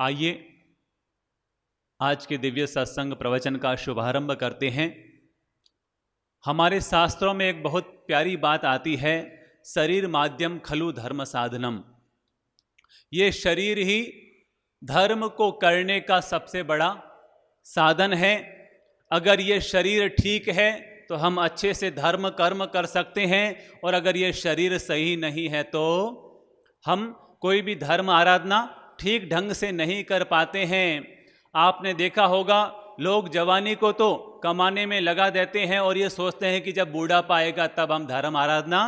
आइए आज के दिव्य सत्संग प्रवचन का शुभारंभ करते हैं। हमारे शास्त्रों में एक बहुत प्यारी बात आती है, शरीर माध्यम खलु धर्म साधनम। ये शरीर ही धर्म को करने का सबसे बड़ा साधन है। अगर ये शरीर ठीक है तो हम अच्छे से धर्म कर्म कर सकते हैं, और अगर ये शरीर सही नहीं है तो हम कोई भी धर्म आराधना ठीक ढंग से नहीं कर पाते हैं। आपने देखा होगा, लोग जवानी को तो कमाने में लगा देते हैं और ये सोचते हैं कि जब बूढ़ापा आएगा तब हम धर्म आराधना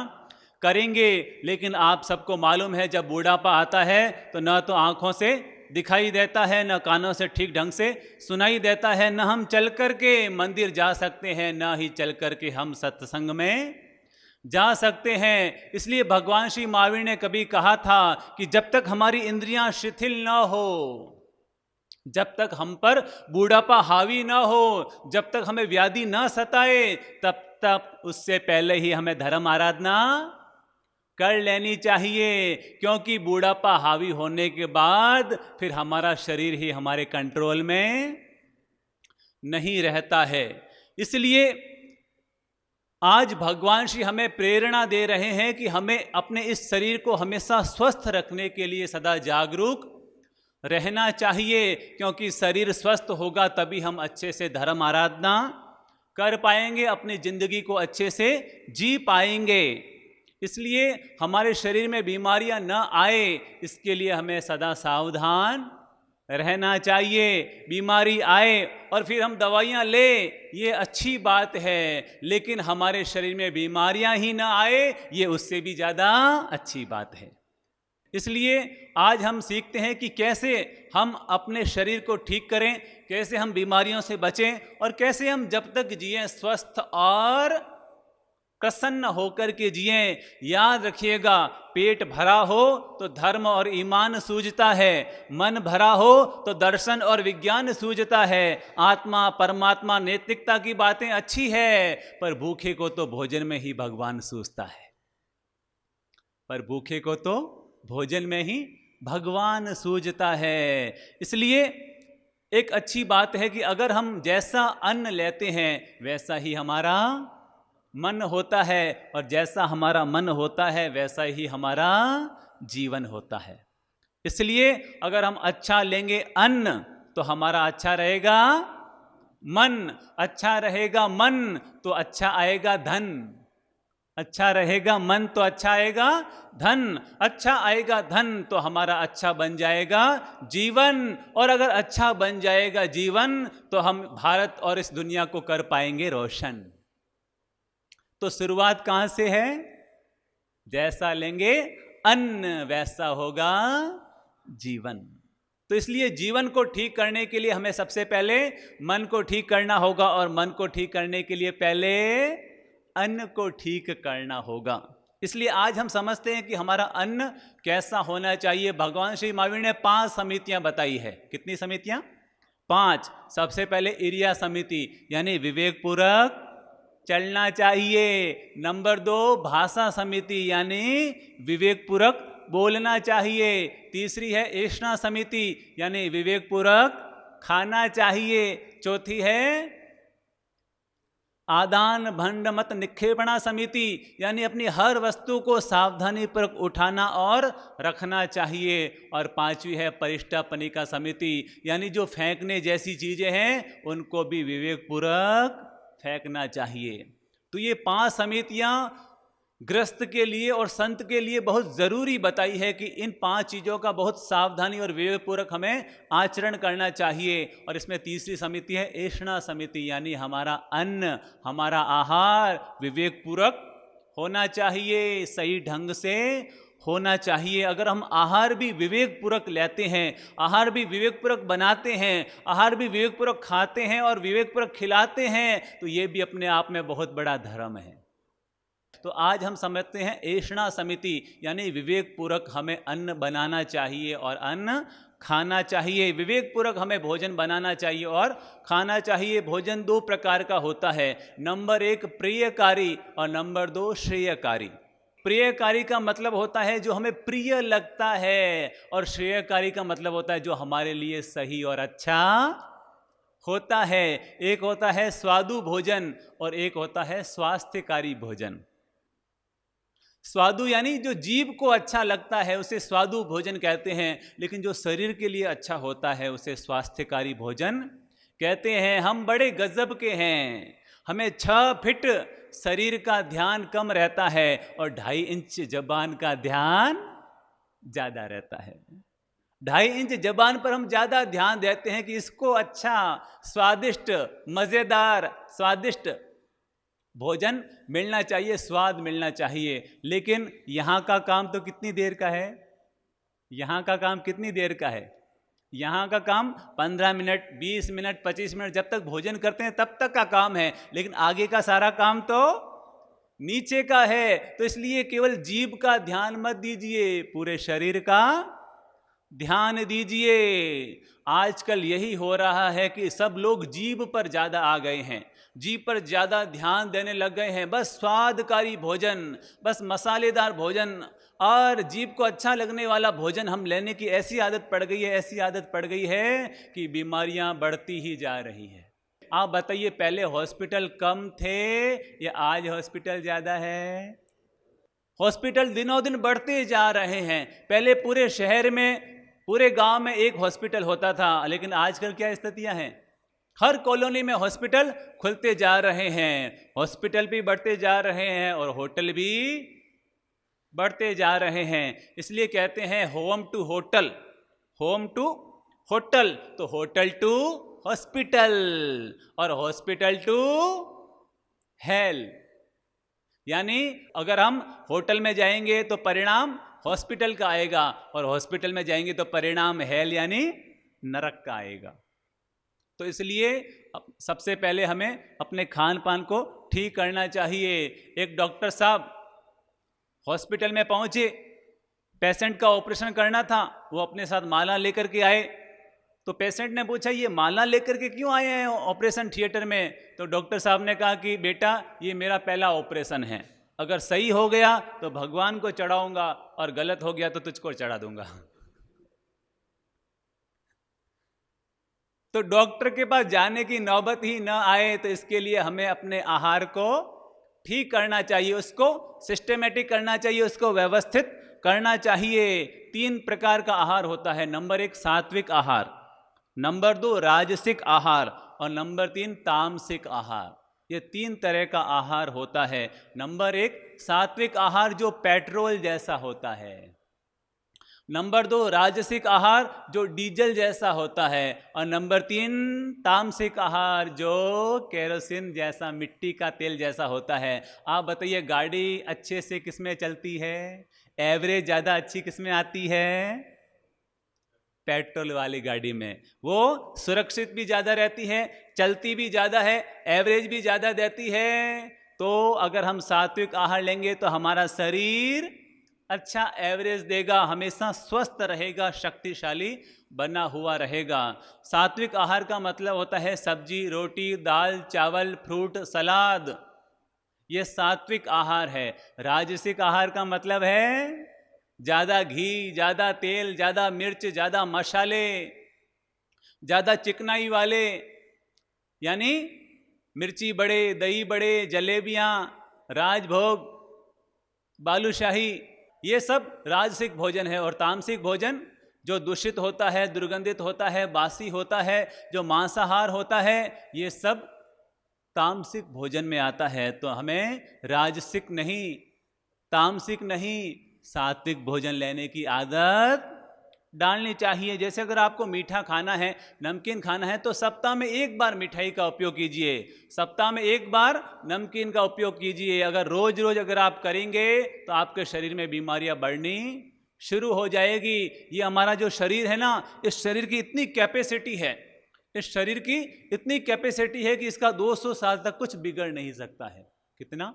करेंगे। लेकिन आप सबको मालूम है, जब बूढ़ापा आता है तो न तो आँखों से दिखाई देता है, न कानों से ठीक ढंग से सुनाई देता है, न हम चल कर के मंदिर जा सकते हैं, न ही चल कर के हम सत्संग में जा सकते हैं। इसलिए भगवान श्री महावीर ने कभी कहा था कि जब तक हमारी इंद्रियां शिथिल न हो, जब तक हम पर बूढ़ापा हावी न हो, जब तक हमें व्याधि न सताए, तब तक उससे पहले ही हमें धर्म आराधना कर लेनी चाहिए। क्योंकि बूढ़ापा हावी होने के बाद फिर हमारा शरीर ही हमारे कंट्रोल में नहीं रहता है। इसलिए आज भगवान श्री हमें प्रेरणा दे रहे हैं कि हमें अपने इस शरीर को हमेशा स्वस्थ रखने के लिए सदा जागरूक रहना चाहिए। क्योंकि शरीर स्वस्थ होगा तभी हम अच्छे से धर्म आराधना कर पाएंगे, अपनी जिंदगी को अच्छे से जी पाएंगे। इसलिए हमारे शरीर में बीमारियां न आए, इसके लिए हमें सदा सावधान रहना चाहिए। बीमारी आए और फिर हम दवाइयां ले, ये अच्छी बात है, लेकिन हमारे शरीर में बीमारियां ही ना आए, ये उससे भी ज़्यादा अच्छी बात है। इसलिए आज हम सीखते हैं कि कैसे हम अपने शरीर को ठीक करें, कैसे हम बीमारियों से बचें, और कैसे हम जब तक जिएं स्वस्थ और प्रसन्न होकर के जिएं। याद रखिएगा, पेट भरा हो तो धर्म और ईमान सूझता है, मन भरा हो तो दर्शन और विज्ञान सूझता है। आत्मा परमात्मा नैतिकता की बातें अच्छी है, पर भूखे को तो भोजन में ही भगवान सूझता है, पर भूखे को तो भोजन में ही भगवान सूझता है। इसलिए एक अच्छी बात है कि अगर हम जैसा अन्न लेते हैं वैसा ही हमारा मन होता है, और जैसा हमारा मन होता है वैसा ही हमारा जीवन होता है। इसलिए अगर हम अच्छा लेंगे अन्न तो हमारा अच्छा रहेगा मन, अच्छा रहेगा मन तो अच्छा आएगा धन, अच्छा रहेगा मन तो अच्छा आएगा धन, अच्छा आएगा धन तो हमारा अच्छा बन जाएगा जीवन, और अगर अच्छा बन जाएगा जीवन तो हम भारत और इस दुनिया को कर पाएंगे रोशन। तो शुरुआत कहां से है? जैसा लेंगे अन्न वैसा होगा जीवन। तो इसलिए जीवन को ठीक करने के लिए हमें सबसे पहले मन को ठीक करना होगा, और मन को ठीक करने के लिए पहले अन्न को ठीक करना होगा। इसलिए आज हम समझते हैं कि हमारा अन्न कैसा होना चाहिए। भगवान श्री महावीर ने 5 समितियां बताई है। कितनी समितियां? 5। सबसे पहले इरिया समिति, यानी विवेक पूर्वक चलना चाहिए। नंबर 2 भाषा समिति, यानी विवेक पूर्वक बोलना चाहिए। तीसरी है ऐष्णा समिति, यानी विवेक पूर्वक खाना चाहिए। चौथी है आदान भंड मत निक्षेपणा समिति, यानी अपनी हर वस्तु को सावधानी पूर्वक उठाना और रखना चाहिए। और 5वीं है परिष्टापनिका समिति, यानी जो फेंकने जैसी चीजें हैं उनको भी विवेक पूर्वक फेंकना चाहिए। तो ये 5 समितियां गृहस्थ के लिए और संत के लिए बहुत ज़रूरी बताई है कि इन 5 चीज़ों का बहुत सावधानी और विवेकपूर्वक हमें आचरण करना चाहिए। और इसमें तीसरी समिति है ऐष्णा समिति, यानी हमारा अन्न, हमारा आहार विवेकपूर्वक होना चाहिए, सही ढंग से होना चाहिए। अगर हम आहार भी विवेकपूर्वक लेते हैं, आहार भी विवेकपूर्वक बनाते हैं, आहार भी विवेकपूर्वक खाते हैं और विवेकपूर्वक खिलाते हैं, तो ये भी अपने आप में बहुत बड़ा धर्म है। तो आज हम समझते हैं ऐष्णा समिति, यानी विवेकपूर्वक हमें अन्न बनाना चाहिए और अन्न खाना चाहिए। विवेकपूर्वक हमें भोजन बनाना चाहिए और खाना चाहिए। भोजन 2 प्रकार का होता है, नंबर 1 प्रियकारी और नंबर 2 श्रेयकारी। प्रियकारी का मतलब होता है जो हमें प्रिय लगता है, और श्रेयकारी का मतलब होता है जो हमारे लिए सही और अच्छा होता है। एक होता है स्वादु भोजन और एक होता है स्वास्थ्यकारी भोजन। स्वादु यानी जो जीभ को अच्छा लगता है उसे स्वादु भोजन कहते हैं, लेकिन जो शरीर के लिए अच्छा होता है उसे स्वास्थ्यकारी भोजन कहते हैं। हम बड़े गजब के हैं, हमें 6 फीट शरीर का ध्यान कम रहता है और 2.5 इंच जबान का ध्यान ज्यादा रहता है। 2.5 इंच जबान पर हम ज्यादा ध्यान देते हैं कि इसको अच्छा, स्वादिष्ट, मजेदार, स्वादिष्ट भोजन मिलना चाहिए, स्वाद मिलना चाहिए। लेकिन यहाँ का काम तो कितनी देर का है? यहाँ का काम कितनी देर का है? यहाँ का काम 15 मिनट, 20 मिनट, 25 मिनट, जब तक भोजन करते हैं तब तक का काम है, लेकिन आगे का सारा काम तो नीचे का है। तो इसलिए केवल जीभ का ध्यान मत दीजिए, पूरे शरीर का ध्यान दीजिए। आजकल यही हो रहा है कि सब लोग जीभ पर ज्यादा आ गए हैं, जीभ पर ज्यादा ध्यान देने लग गए हैं। बस स्वादकारी भोजन, बस मसालेदार भोजन और जीभ को अच्छा लगने वाला भोजन हम लेने की ऐसी आदत पड़ गई है, ऐसी आदत पड़ गई है कि बीमारियां बढ़ती ही जा रही है। आप बताइए, पहले हॉस्पिटल कम थे या आज हॉस्पिटल ज्यादा है? हॉस्पिटल दिनों दिन बढ़ते जा रहे हैं। पहले पूरे शहर में, पूरे गांव में एक हॉस्पिटल होता था, लेकिन आजकल क्या स्थितियां हैं? हर कॉलोनी में हॉस्पिटल खुलते जा रहे हैं, हॉस्पिटल भी बढ़ते जा रहे हैं और होटल भी बढ़ते जा रहे हैं। इसलिए कहते हैं home to hotel, home to hotel, तो होटल टू हॉस्पिटल और हॉस्पिटल टू हेल। यानी अगर हम होटल में जाएंगे तो परिणाम हॉस्पिटल का आएगा और हॉस्पिटल में जाएंगे तो परिणाम हेल यानी नरक का आएगा। तो इसलिए सबसे पहले हमें अपने खान पान को ठीक करना चाहिए। एक डॉक्टर साहब हॉस्पिटल में पहुंचे, पेशेंट का ऑपरेशन करना था, वो अपने साथ माला लेकर के आए। तो पेशेंट ने पूछा, ये माला लेकर के क्यों आए हैं ऑपरेशन थिएटर में? तो डॉक्टर साहब ने कहा कि बेटा, ये मेरा पहला ऑपरेशन है, अगर सही हो गया तो भगवान को चढ़ाऊंगा और गलत हो गया तो तुझको चढ़ा दूंगा। तो डॉक्टर के पास जाने की नौबत ही न आए, तो इसके लिए हमें अपने आहार को ठीक करना चाहिए, उसको सिस्टेमेटिक करना चाहिए, उसको व्यवस्थित करना चाहिए। 3 प्रकार का आहार होता है। नंबर 1 सात्विक आहार, नंबर 2 राजसिक आहार और नंबर 3 तामसिक आहार। ये 3 तरह का आहार होता है। नंबर 1 सात्विक आहार जो पेट्रोल जैसा होता है, नंबर 2 राजसिक आहार जो डीजल जैसा होता है और नंबर 3 तामसिक आहार जो केरोसिन जैसा, मिट्टी का तेल जैसा होता है। आप बताइए, गाड़ी अच्छे से किस में चलती है? एवरेज ज़्यादा अच्छी किस में आती है? पेट्रोल वाली गाड़ी में। वो सुरक्षित भी ज़्यादा रहती है, चलती भी ज़्यादा है, एवरेज भी ज़्यादा देती है। तो अगर हम सात्विक आहार लेंगे तो हमारा शरीर अच्छा एवरेज देगा, हमेशा स्वस्थ रहेगा, शक्तिशाली बना हुआ रहेगा। सात्विक आहार का मतलब होता है सब्जी, रोटी, दाल, चावल, फ्रूट, सलाद, ये सात्विक आहार है। राजसिक आहार का मतलब है ज़्यादा घी, ज़्यादा तेल, ज़्यादा मिर्च, ज़्यादा मसाले, ज़्यादा चिकनाई वाले, यानी मिर्ची बड़े, दही बड़े, जलेबियाँ, राजभोग, बालूशाही, ये सब राजसिक भोजन है। और तामसिक भोजन जो दूषित होता है, दुर्गंधित होता है, बासी होता है, जो मांसाहार होता है, ये सब तामसिक भोजन में आता है। तो हमें राजसिक नहीं, तामसिक नहीं, सात्विक भोजन लेने की आदत डालनी चाहिए। जैसे अगर आपको मीठा खाना है, नमकीन खाना है, तो सप्ताह में 1 बार मिठाई का उपयोग कीजिए, सप्ताह में 1 बार नमकीन का उपयोग कीजिए। अगर रोज रोज अगर आप करेंगे तो आपके शरीर में बीमारियां बढ़नी शुरू हो जाएगी। ये हमारा जो शरीर है ना, इस शरीर की इतनी कैपेसिटी है, इस शरीर की इतनी कैपेसिटी है कि इसका 200 साल तक कुछ बिगड़ नहीं सकता है। कितना?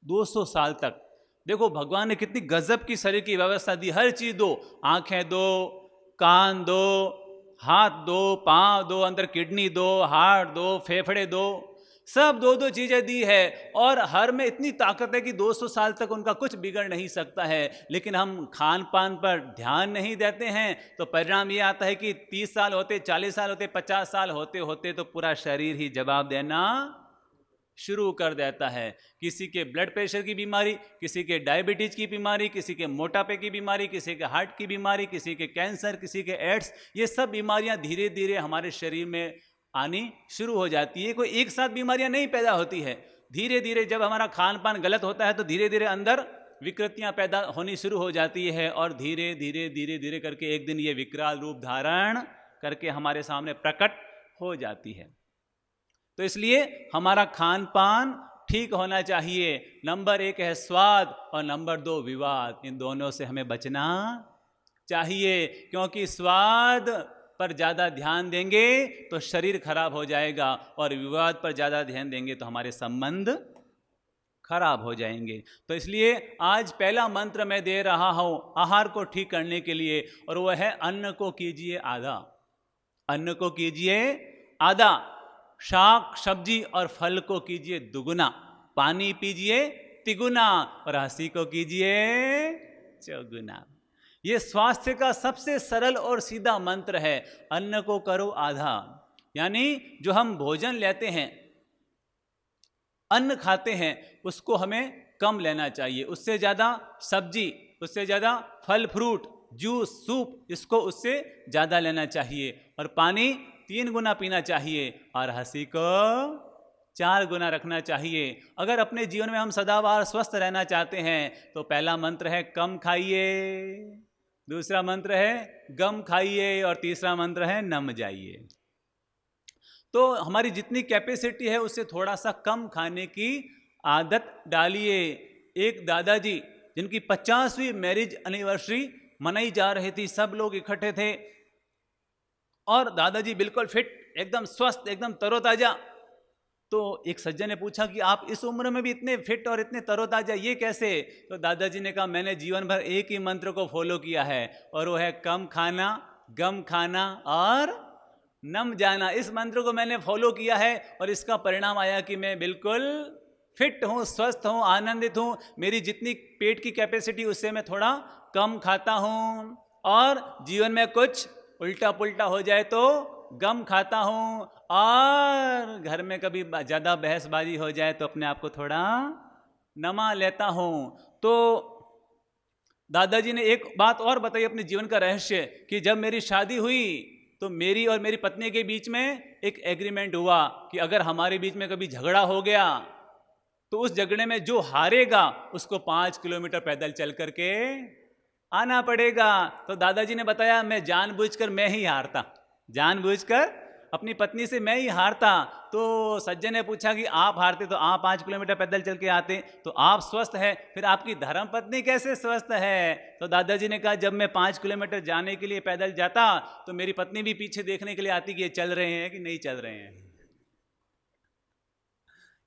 200 साल तक। देखो भगवान ने कितनी गजब की शरीर की व्यवस्था दी। हर चीज दो, आंखें दो, कान दो, हाथ दो, पांव दो, अंदर किडनी दो, हार्ट दो, फेफड़े दो, सब दो दो चीज़ें दी है और हर में इतनी ताकत है कि 200 साल तक उनका कुछ बिगड़ नहीं सकता है, लेकिन हम खान पान पर ध्यान नहीं देते हैं तो परिणाम ये आता है कि 30 साल होते, 40 साल होते, 50 साल होते होते तो पूरा शरीर ही जवाब देना शुरू कर देता है। किसी के ब्लड प्रेशर की बीमारी, किसी के डायबिटीज की बीमारी, किसी के मोटापे की बीमारी, किसी के हार्ट की बीमारी, किसी के कैंसर, किसी के एड्स, ये सब बीमारियां धीरे धीरे हमारे शरीर में आनी शुरू हो जाती है। कोई एक साथ बीमारियां नहीं पैदा होती है, धीरे धीरे जब हमारा खान पान गलत होता है तो धीरे धीरे अंदर विकृतियां पैदा होनी शुरू हो जाती है और धीरे धीरे धीरे धीरे करके एक दिन ये विकराल रूप धारण करके हमारे सामने प्रकट हो जाती है। तो इसलिए हमारा खान पान ठीक होना चाहिए। नंबर 1 है स्वाद और नंबर 2 विवाद। इन दोनों से हमें बचना चाहिए, क्योंकि स्वाद पर ज़्यादा ध्यान देंगे तो शरीर खराब हो जाएगा और विवाद पर ज़्यादा ध्यान देंगे तो हमारे संबंध खराब हो जाएंगे। तो इसलिए आज पहला मंत्र मैं दे रहा हूँ आहार को ठीक करने के लिए, और वह है अन्न को कीजिए आधा। अन्न को कीजिए आधा, शाक सब्जी और फल को कीजिए दुगुना, पानी पीजिए तिगुना और हंसी को कीजिए चौगुना। ये स्वास्थ्य का सबसे सरल और सीधा मंत्र है। अन्न को करो आधा, यानी जो हम भोजन लेते हैं, अन्न खाते हैं, उसको हमें कम लेना चाहिए। उससे ज़्यादा सब्जी, उससे ज़्यादा फल फ्रूट, जूस, सूप, इसको उससे ज़्यादा लेना चाहिए। और पानी 3 गुना पीना चाहिए और हंसी को 4 गुना रखना चाहिए। अगर अपने जीवन में हम सदाबहार स्वस्थ रहना चाहते हैं तो पहला मंत्र है कम खाइए, दूसरा मंत्र है गम खाइए और तीसरा मंत्र है नम जाइए। तो हमारी जितनी कैपेसिटी है उससे थोड़ा सा कम खाने की आदत डालिए। एक दादाजी जिनकी 50वीं मैरिज एनिवर्सरी मनाई जा रही थी, सब लोग इकट्ठे थे और दादाजी बिल्कुल फिट, एकदम स्वस्थ, एकदम तरोताजा। तो एक सज्जन ने पूछा कि आप इस उम्र में भी इतने फिट और इतने तरोताजा, ये कैसे? तो दादाजी ने कहा मैंने जीवन भर एक ही मंत्र को फॉलो किया है और वो है कम खाना, गम खाना और नम जाना। इस मंत्र को मैंने फॉलो किया है और इसका परिणाम आया कि मैं बिल्कुल फिट हूँ, स्वस्थ हूँ, आनंदित हूँ। मेरी जितनी पेट की कैपेसिटी उससे मैं थोड़ा कम खाता हूँ और जीवन में कुछ उल्टा पुल्टा हो जाए तो गम खाता हूँ और घर में कभी ज़्यादा बहसबाजी हो जाए तो अपने आप को थोड़ा नमा लेता हूँ। तो दादाजी ने एक बात और बताई अपने जीवन का रहस्य कि जब मेरी शादी हुई तो मेरी और मेरी पत्नी के बीच में एक एग्रीमेंट हुआ कि अगर हमारे बीच में कभी झगड़ा हो गया तो उस झगड़े में जो हारेगा उसको 5 किलोमीटर पैदल चल करके आना पड़ेगा। तो दादाजी ने बताया मैं जानबूझकर मैं ही हारता, जानबूझकर अपनी पत्नी से मैं ही हारता। तो सज्जन ने पूछा कि आप हारते तो आप 5 किलोमीटर पैदल चल के आते, तो आप स्वस्थ है, फिर आपकी धर्म पत्नी कैसे स्वस्थ है? तो दादाजी ने कहा जब मैं 5 किलोमीटर जाने के लिए पैदल जाता तो मेरी पत्नी भी पीछे देखने के लिए आती कि ये चल रहे हैं कि नहीं चल रहे हैं।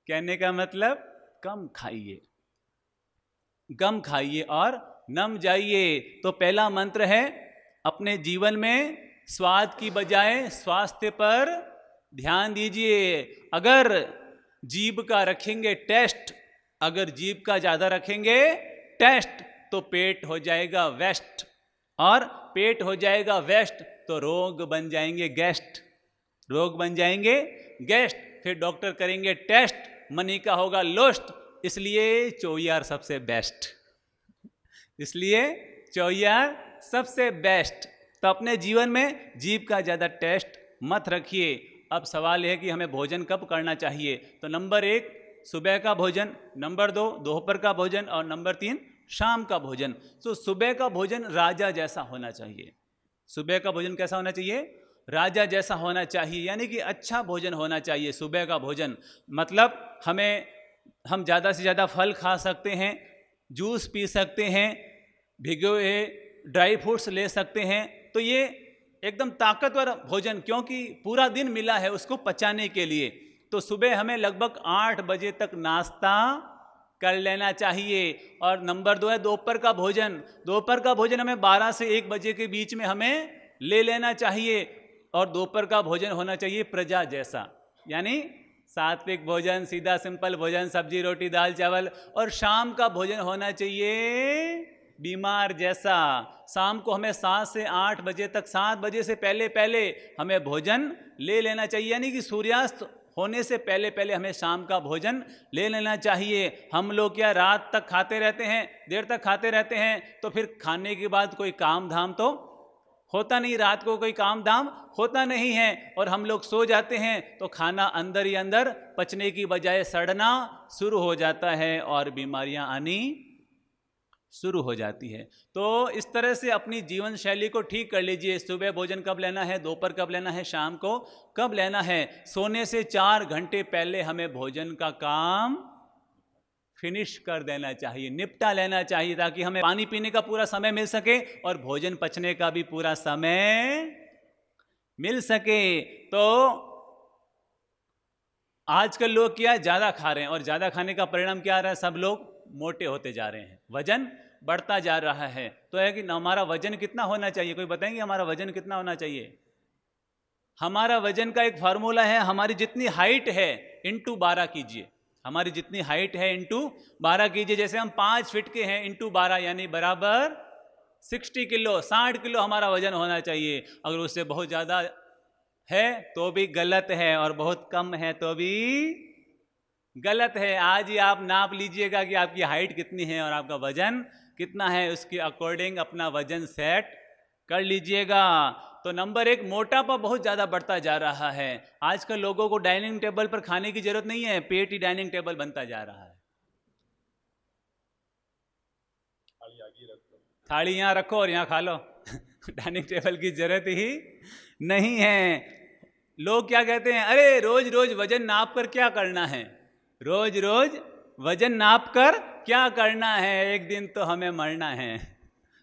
कहने का मतलब कम खाइए, गम खाइए और नम जाइए। तो पहला मंत्र है अपने जीवन में स्वाद की बजाय स्वास्थ्य पर ध्यान दीजिए। अगर जीभ का रखेंगे टेस्ट, अगर जीभ का ज़्यादा रखेंगे टेस्ट तो पेट हो जाएगा वेस्ट, और पेट हो जाएगा वेस्ट तो रोग बन जाएंगे गेस्ट, रोग बन जाएंगे गेस्ट। फिर डॉक्टर करेंगे टेस्ट, मनी का होगा लोस्ट। इसलिए चौयार सबसे बेस्ट, इसलिए चौयार सबसे बेस्ट। तो अपने जीवन में जीभ का ज़्यादा टेस्ट मत रखिए। अब सवाल यह है कि हमें भोजन कब करना चाहिए? तो नंबर 1 सुबह का भोजन, नंबर 2 दोपहर का भोजन और नंबर 3 शाम का भोजन। तो सुबह का भोजन राजा जैसा होना चाहिए। सुबह का भोजन कैसा होना चाहिए? राजा जैसा होना चाहिए, यानी कि अच्छा भोजन होना चाहिए। सुबह का भोजन मतलब हम ज़्यादा से ज़्यादा फल खा सकते हैं, जूस पी सकते हैं, भिगे हुए ड्राई फ्रूट्स ले सकते हैं। तो ये एकदम ताकतवर भोजन, क्योंकि पूरा दिन मिला है उसको पचाने के लिए। तो सुबह हमें लगभग 8 बजे तक नाश्ता कर लेना चाहिए। और नंबर 2 है दोपहर का भोजन। दोपहर का भोजन हमें 12 से 1 बजे के बीच में हमें ले लेना चाहिए। और दोपहर का भोजन होना चाहिए प्रजा जैसा, यानी सात्विक भोजन, सीधा सिंपल भोजन, सब्जी रोटी दाल चावल। और शाम का भोजन होना चाहिए बीमार जैसा। शाम को हमें 7 से 8 बजे तक, 7 बजे से पहले पहले हमें भोजन ले लेना चाहिए, यानी कि सूर्यास्त होने से पहले पहले हमें शाम का भोजन ले लेना चाहिए। हम लोग क्या रात तक खाते रहते हैं, देर तक खाते रहते हैं, तो फिर खाने के बाद कोई काम धाम तो होता नहीं, रात को कोई काम धाम होता नहीं है, और हम लोग सो जाते हैं तो खाना अंदर ही अंदर पचने की बजाय सड़ना शुरू हो जाता है और बीमारियां आनी शुरू हो जाती है। तो इस तरह से अपनी जीवन शैली को ठीक कर लीजिए। सुबह भोजन कब लेना है, दोपहर कब लेना है, शाम को कब लेना है। सोने से 4 घंटे पहले हमें भोजन का काम फिनिश कर देना चाहिए, निपटा लेना चाहिए, ताकि हमें पानी पीने का पूरा समय मिल सके और भोजन पचने का भी पूरा समय मिल सके। तो आजकल लोग क्या ज़्यादा खा रहे हैं, और ज़्यादा खाने का परिणाम क्या आ रहा है, सब लोग मोटे होते जा रहे हैं, वजन बढ़ता जा रहा है। तो है कि हमारा वजन कितना होना चाहिए, कोई बताएंगे हमारा वजन कितना होना चाहिए? हमारा वजन का एक फार्मूला है, हमारी जितनी हाइट है इंटू 12 कीजिए, हमारी जितनी हाइट है इंटू 12 कीजिए। जैसे हम 5 फीट के हैं, इंटू 12 यानी बराबर 60 किलो, 60 किलो हमारा वजन होना चाहिए। अगर उससे बहुत ज़्यादा है तो भी गलत है, और बहुत कम है तो भी गलत है। आज ही आप नाप लीजिएगा कि आपकी हाइट कितनी है और आपका वजन कितना है, उसके अकॉर्डिंग अपना वजन सेट कर लीजिएगा। तो नंबर 1, मोटापा बहुत ज़्यादा बढ़ता जा रहा है। आजकल लोगों को डाइनिंग टेबल पर खाने की जरूरत नहीं है, पेट ही डाइनिंग टेबल बनता जा रहा है। थाली यहाँ रखो और यहाँ खा लो डाइनिंग टेबल की जरूरत ही नहीं है। लोग क्या कहते हैं, अरे रोज रोज वजन नाप कर क्या करना है, रोज रोज वजन नाप कर क्या करना है, एक दिन तो हमें मरना है।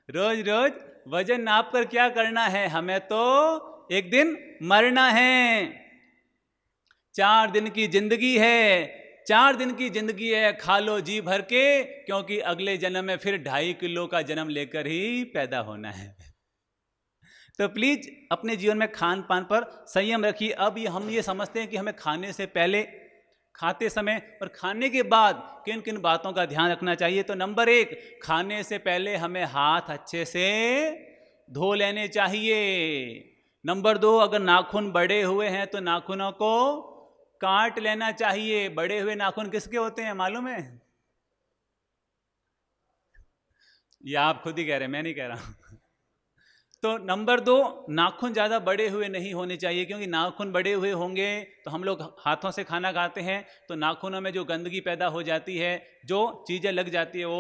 रोज रोज वजन नाप कर क्या करना है, हमें तो एक दिन मरना है। 4 दिन की जिंदगी है, 4 दिन की जिंदगी है, खा लो जी भर के, क्योंकि अगले जन्म में फिर 2.5 किलो का जन्म लेकर ही पैदा होना है। तो प्लीज अपने जीवन में खान पान पर संयम रखिए। अब हम ये समझते हैं कि हमें खाने से पहले, खाते समय और खाने के बाद किन किन बातों का ध्यान रखना चाहिए। तो नंबर 1, खाने से पहले हमें हाथ अच्छे से धो लेने चाहिए। नंबर 2, अगर नाखून बड़े हुए हैं तो नाखूनों को काट लेना चाहिए। बड़े हुए नाखून किसके होते हैं मालूम है? या आप खुद ही कह रहे हैं, मैं नहीं कह रहा हूं। तो नंबर 2, नाखून ज़्यादा बड़े हुए नहीं होने चाहिए, क्योंकि नाखून बड़े हुए होंगे तो हम लोग हाथों से खाना खाते हैं, तो नाखूनों में जो गंदगी पैदा हो जाती है, जो चीज़ें लग जाती है, वो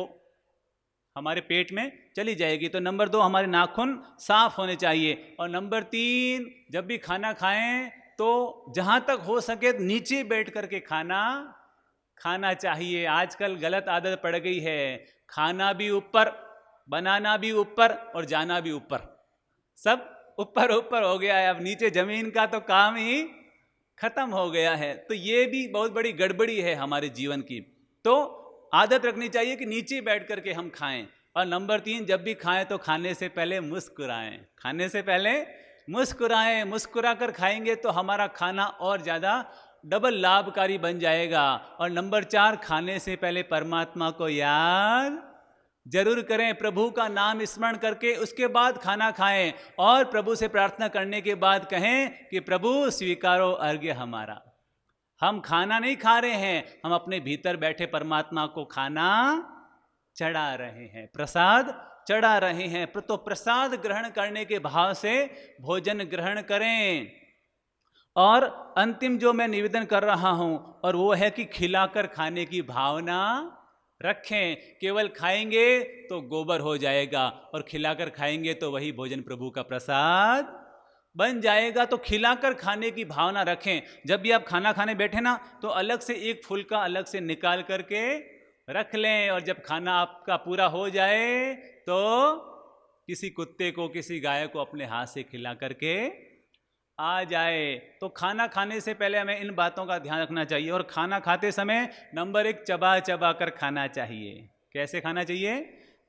हमारे पेट में चली जाएगी। तो नंबर 2, हमारे नाखून साफ होने चाहिए। और नंबर 3, जब भी खाना खाएं तो जहाँ तक हो सके नीचे बैठ करके खाना चाहिए। आजकल गलत आदत पड़ गई है, खाना भी ऊपर, बनाना भी ऊपर और जाना भी ऊपर, सब ऊपर ऊपर हो गया है। अब नीचे जमीन का तो काम ही खत्म हो गया है। तो ये भी बहुत बड़ी गड़बड़ी है हमारे जीवन की। तो आदत रखनी चाहिए कि नीचे बैठ करके हम खाएं। और नंबर 3, जब भी खाएं तो खाने से पहले मुस्कुराएं, खाने से पहले मुस्कुराएं। मुस्कुरा कर खाएंगे तो हमारा खाना और ज़्यादा डबल लाभकारी बन जाएगा। और नंबर 4, खाने से पहले परमात्मा को याद जरूर करें, प्रभु का नाम स्मरण करके उसके बाद खाना खाएं। और प्रभु से प्रार्थना करने के बाद कहें कि प्रभु स्वीकारो अर्घ्य हमारा। हम खाना नहीं खा रहे हैं, हम अपने भीतर बैठे परमात्मा को खाना चढ़ा रहे हैं, प्रसाद चढ़ा रहे हैं। तो प्रसाद ग्रहण करने के भाव से भोजन ग्रहण करें। और अंतिम जो मैं निवेदन कर रहा हूं, और वो है कि खिलाकर खाने की भावना रखें। केवल खाएंगे तो गोबर हो जाएगा, और खिलाकर खाएंगे तो वही भोजन प्रभु का प्रसाद बन जाएगा। तो खिलाकर खाने की भावना रखें। जब भी आप खाना खाने बैठे ना, तो अलग से एक फुल्का अलग से निकाल करके रख लें, और जब खाना आपका पूरा हो जाए तो किसी कुत्ते को, किसी गाय को अपने हाथ से खिला करके आ जाए। तो खाना खाने से पहले हमें इन बातों का ध्यान रखना चाहिए। और खाना खाते समय नंबर 1, चबा चबा कर खाना चाहिए। कैसे खाना चाहिए?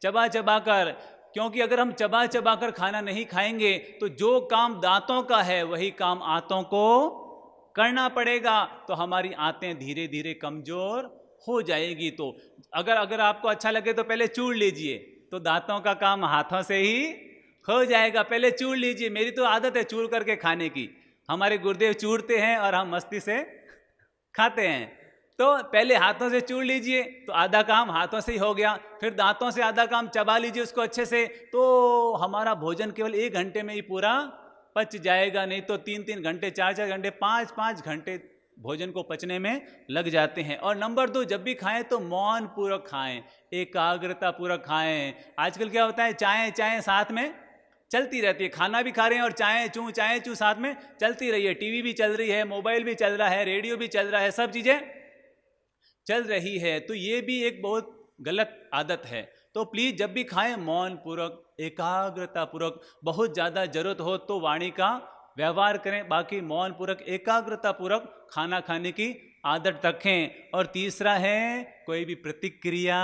चबा चबा कर। क्योंकि अगर हम चबा चबा कर खाना नहीं खाएंगे तो जो काम दांतों का है वही काम आंतों को करना पड़ेगा, तो हमारी आंतें धीरे धीरे कमजोर हो जाएगी। तो अगर आपको अच्छा लगे तो पहले चूड़ लीजिए, तो दांतों का काम हाथों से ही हो जाएगा। पहले चूड़ लीजिए। मेरी तो आदत है चूड़ करके खाने की। हमारे गुरुदेव चूड़ते हैं और हम मस्ती से खाते हैं। तो पहले हाथों से चूड़ लीजिए, तो आधा काम हाथों से ही हो गया। फिर दांतों से आधा काम चबा लीजिए उसको अच्छे से, तो हमारा भोजन केवल 1 घंटे में ही पूरा पच जाएगा। नहीं तो 3-3 घंटे, 4-4 घंटे, 5-5 घंटे भोजन को पचने में लग जाते हैं। और नंबर 2, जब भी खाएं तो मौन पूर्वक खाएं, एकाग्रता पूर्वक खाएं। आजकल क्या होता है, चाय चाय साथ में चलती रहती है। खाना भी खा रहे हैं और चाय चूँ साथ में चलती रही है। टीवी भी चल रही है, मोबाइल भी चल रहा है, रेडियो भी चल रहा है, सब चीज़ें चल रही है। तो ये भी एक बहुत गलत आदत है। तो प्लीज़ जब भी खाएं मौन पूर्वक, एकाग्रता पूर्वक। बहुत ज़्यादा जरूरत हो तो वाणी का व्यवहार करें, बाकी मौन पूर्वक, एकाग्रता पूर्वक खाना खाने की आदत रखें। और तीसरा है, कोई भी प्रतिक्रिया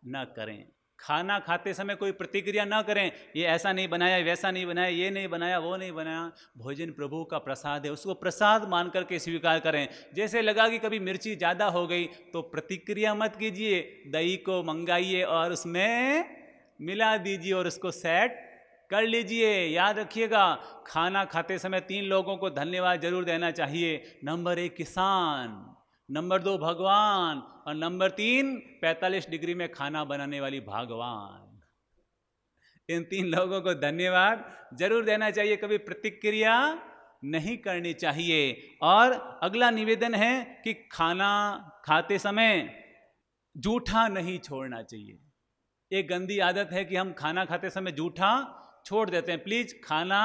न करें। खाना खाते समय कोई प्रतिक्रिया ना करें, ये ऐसा नहीं बनाया, वैसा नहीं बनाया, ये नहीं बनाया, वो नहीं बनाया। भोजन प्रभु का प्रसाद है, उसको प्रसाद मान करके स्वीकार करें। जैसे लगा कि कभी मिर्ची ज़्यादा हो गई तो प्रतिक्रिया मत कीजिए, दही को मंगाइए और उसमें मिला दीजिए और उसको सेट कर लीजिए। याद रखिएगा, खाना खाते समय 3 लोगों को धन्यवाद जरूर देना चाहिए। नंबर 1 किसान, नंबर 2 भगवान, और नंबर 3 45 डिग्री में खाना बनाने वाली भगवान। इन 3 लोगों को धन्यवाद जरूर देना चाहिए, कभी प्रतिक्रिया नहीं करनी चाहिए। और अगला निवेदन है कि खाना खाते समय जूठा नहीं छोड़ना चाहिए। एक गंदी आदत है कि हम खाना खाते समय जूठा छोड़ देते हैं। प्लीज खाना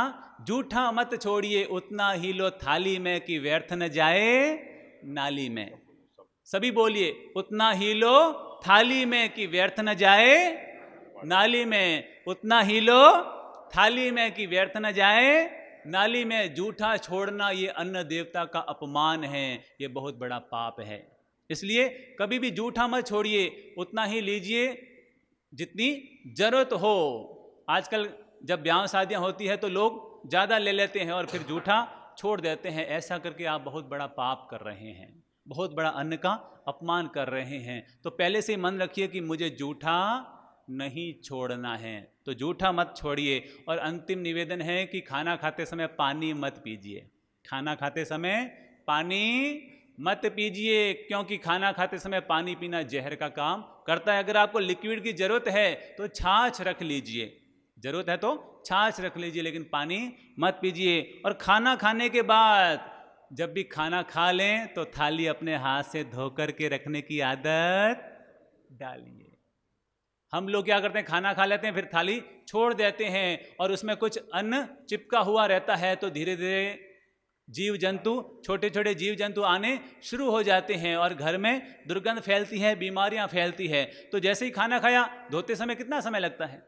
जूठा मत छोड़िए, उतना ही लो थाली में कि व्यर्थ न जाए नाली में। सभी बोलिए, उतना ही लो थाली में कि व्यर्थ न जाए नाली में। उतना ही लो थाली में कि व्यर्थ न जाए नाली में। जूठा छोड़ना ये अन्न देवता का अपमान है, ये बहुत बड़ा पाप है। इसलिए कभी भी जूठा मत छोड़िए, उतना ही लीजिए जितनी जरूरत हो। आजकल जब ब्याह शादियां होती है तो लोग ज़्यादा ले लेते हैं और फिर जूठा छोड़ देते हैं। ऐसा करके आप बहुत बड़ा पाप कर रहे हैं, बहुत बड़ा अन्न का अपमान कर रहे हैं। तो पहले से मन रखिए कि मुझे जूठा नहीं छोड़ना है, तो जूठा मत छोड़िए। और अंतिम निवेदन है कि खाना खाते समय पानी मत पीजिए। खाना खाते समय पानी मत पीजिए, क्योंकि खाना खाते समय पानी पीना जहर का काम करता है। अगर आपको लिक्विड की जरूरत है तो छाछ रख लीजिए, जरूरत है तो छाछ रख लीजिए, लेकिन पानी मत पीजिए। और खाना खाने के बाद जब भी खाना खा लें तो थाली अपने हाथ से धो करके रखने की आदत डालिए। हम लोग क्या करते हैं, खाना खा लेते हैं फिर थाली छोड़ देते हैं और उसमें कुछ अन्न चिपका हुआ रहता है, तो धीरे धीरे जीव जंतु, छोटे छोटे जीव जंतु आने शुरू हो जाते हैं और घर में दुर्गंध फैलती है, बीमारियां फैलती है। तो जैसे ही खाना खाया, धोते समय कितना समय लगता है,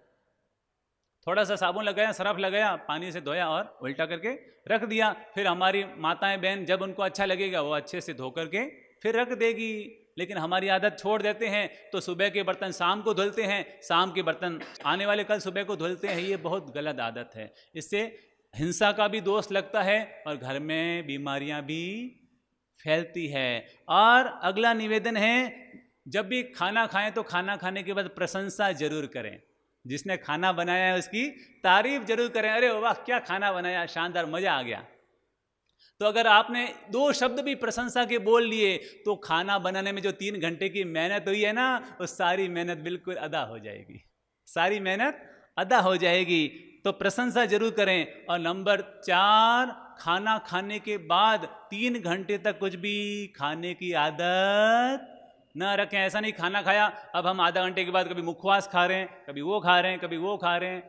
थोड़ा सा साबुन लगाया, सरफ लगाया, पानी से धोया और उल्टा करके रख दिया। फिर हमारी माताएं बहन जब उनको अच्छा लगेगा वो अच्छे से धो करके फिर रख देगी। लेकिन हमारी आदत छोड़ देते हैं, तो सुबह के बर्तन शाम को धुलते हैं, शाम के बर्तन आने वाले कल सुबह को धुलते हैं। ये बहुत गलत आदत है, इससे हिंसा का भी दोष लगता है और घर में बीमारियां भी फैलती है। और अगला निवेदन है, जब भी खाना खाएं तो खाना खाने के बाद प्रशंसा जरूर करें। जिसने खाना बनाया है उसकी तारीफ जरूर करें, अरे वाह क्या खाना बनाया, शानदार, मजा आ गया। तो अगर आपने 2 शब्द भी प्रशंसा के बोल लिए तो खाना बनाने में जो 3 घंटे की मेहनत हुई है ना, वो सारी मेहनत बिल्कुल अदा हो जाएगी, सारी मेहनत अदा हो जाएगी। तो प्रशंसा जरूर करें। और नंबर 4, खाना खाने के बाद 3 घंटे तक कुछ भी खाने की आदत ना रखें। ऐसा नहीं खाना खाया अब हम आधा घंटे के बाद कभी मुखवास खा रहे हैं, कभी वो खा रहे हैं, कभी वो खा रहे हैं।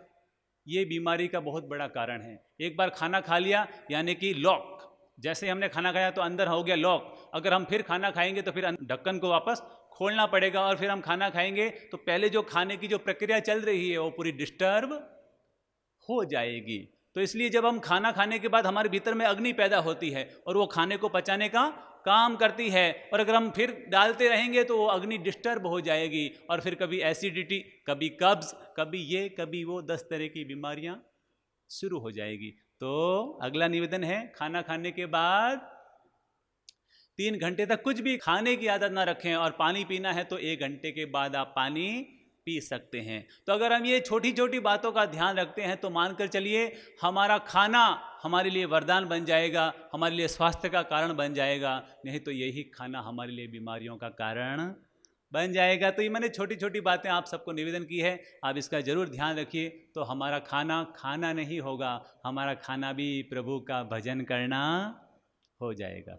ये बीमारी का बहुत बड़ा कारण है। एक बार खाना खा लिया यानी कि लॉक, जैसे हमने खाना खाया तो अंदर हो गया लॉक। अगर हम फिर खाना खाएंगे तो फिर ढक्कन को वापस खोलना पड़ेगा और फिर हम खाना खाएंगे तो पहले जो खाने की जो प्रक्रिया चल रही है वो पूरी डिस्टर्ब हो जाएगी। तो इसलिए जब हम खाना खाने के बाद हमारे भीतर में अग्नि पैदा होती है और वो खाने को पचाने का काम करती है, और अगर हम फिर डालते रहेंगे तो वो अग्नि डिस्टर्ब हो जाएगी और फिर कभी एसिडिटी, कभी कब्ज, कभी ये कभी वो, 10 तरह की बीमारियां शुरू हो जाएगी। तो अगला निवेदन है, खाना खाने के बाद 3 घंटे तक कुछ भी खाने की आदत ना रखें, और पानी पीना है तो 1 घंटे के बाद आप पानी पी सकते हैं। तो अगर हम ये छोटी छोटी बातों का ध्यान रखते हैं तो मानकर चलिए हमारा खाना हमारे लिए वरदान बन जाएगा, हमारे लिए स्वास्थ्य का कारण बन जाएगा। नहीं तो यही खाना हमारे लिए बीमारियों का कारण बन जाएगा। तो ये मैंने छोटी छोटी बातें आप सबको निवेदन की है, आप इसका जरूर ध्यान रखिए। तो हमारा खाना खाना नहीं होगा, हमारा खाना भी प्रभु का भजन करना हो जाएगा।